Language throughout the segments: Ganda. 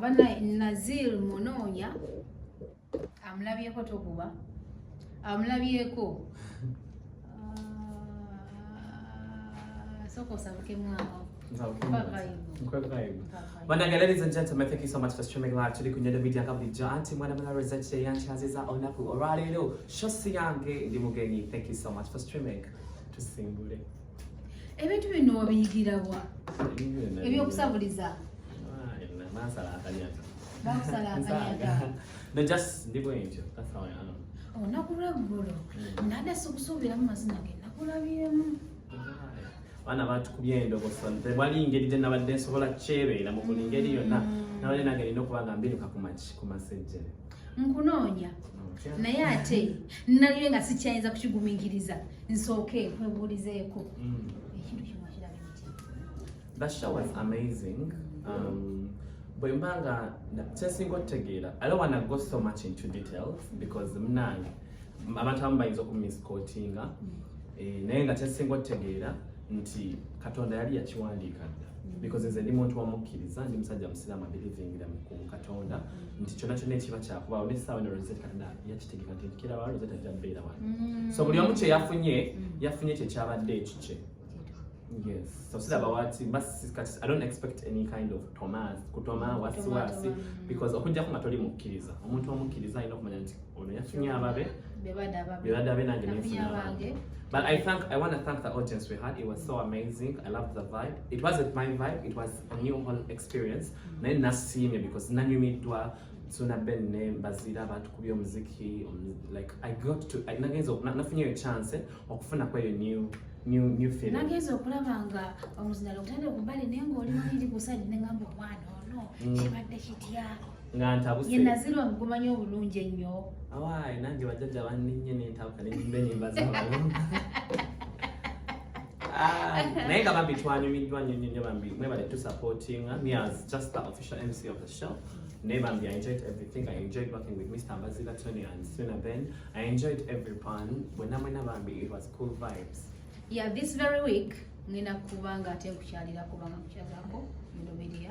abana Nazir Mononya amulabyeko tokuba amulabyeko soko sabuke mwango. Banaange, ladies and gentlemen, thank you so much for streaming live today. Nyondo Media Youtube. Anti mwana Nyondo Rozet yanchi aziza onaku oralero shosi yange ndi mugenyi. Thank you so much for streaming. Tusimbule. Ebintu bino wabiyigirawa. Ebyokusabuliza. Masala akanyaka. Bakusala akanyaka. No, just ndibwo enjo. That's how I am. Nakulabbulo. Nada sokusubira mu mazina ge. Nakulabyemu. Bana batukubye endogoso tebali ngeri gye nabadde nsobola kyebeera mu buli ngeri yonna nabadde nange nina okubanga mbiruka ku masejjere nkunoonya naye ate naliwe nga sikyayinza kukigumingiriza nsooke nkwebuulizeeko ekintu kimu kirabye nti that show was amazing. Bwe mbanga kyensinga otegeera, I don't want to go so much into details because mnange abantu abamu bayinza okumisquotinga naye nga kyensinga otegeera nti Katonda yali yakiwandiika because nze ndi muntu wamukkiriza ndi musajja musiraamu abirivingira ku Katonda nti kyonna kyonna ekiba kyakuba olw'essaawa ne Rozet Katonda yakitegeka nti kiraba Rozet ajja beera wano so buli omu kye yafunye kye kyabadde ekikye. Yes, so siraba wati I don't expect any kind of kutoma wasiwasi because okujjako nga toli mukkiriza omuntu omukkiriza alina okumanya nti ono yafunye ababe bebadde abe nange nenfuna abange. But I want to thank the audience we had. It was so amazing. I loved the vibe. It wasn't my vibe. It was a new whole experience. Naye nasimye because nanyumiddwa suna benne bazira abantu kubyo muziki like I got to nafunye chance okufuna kwa new feeling. Nagezo okulabanga omuzina lutande kubali nengo oli mali kusadi nengamba mwana ono kibadde kitya ngantabuse ye Nazir ngumanya obulungi ennyo awai nange bajjajja banninye nentabuka nembe nyimba zaabo naye nga bambi twanyumiddwa nnyo bambi mwebale tu supporting me as just the official MC of the show. I enjoyed everything. I enjoyed working with Mr. Ambassador Tony and Suna Ben. I enjoyed everyone. When it was cool vibes. Yeah, this very week nina kubanga ate kukyalira kubanga kukyazako Nyondo Media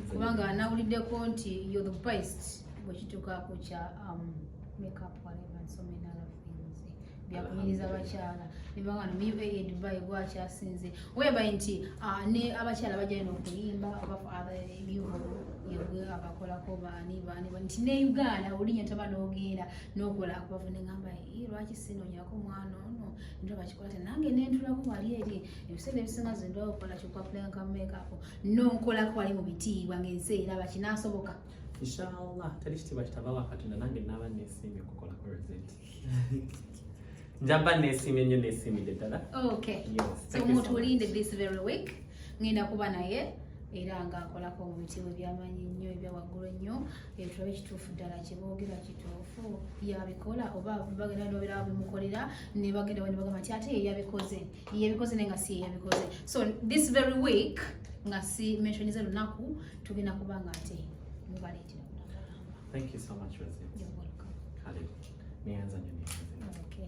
kubanga nawuliddeko nti you're the best bwekituuka ku kya makeup whatever and so many other things byakunyiriza abakyala nibanga no Dubai gwakyasinze whereby nti ne abakyala bajja okuyimba oba for other yebwe abakolako baani nti ne Uganda olinya taba n'ogenda n'okola abavu neŋŋamba lwaki sinonyako mwana ono ndo bakikola te nange nentulako wali eri ebiseera ebisinga ze ndwa okukola kyokwapulenka makeup nonkolako wali mu bitiibwa ng'ensi eraba kinaasoboka inshallah teri kitiibwa kitabawo Katonda nange naaba neesiimye okukola ku Rozet njaba neesiimye nnyo neesiimidde ddala. Okay, so mutulinde this very week ngenda kuba naye era nga akolako mu bitiibwa ebyamanyi nnyo ebyawaggulu ennyo tulabe kituufu ddala kyeboogera kituufu yabikola oba bagenda nobera bimukolera ne bagenda wene bagamba nti ate yabikoze naye nga si yabikoze. So this very week nga si mensioniza lunaku tugenda kubanga ate mubaleetera. Thank you so much, Rozet. You're welcome. Kale, nianza nyo. Okay.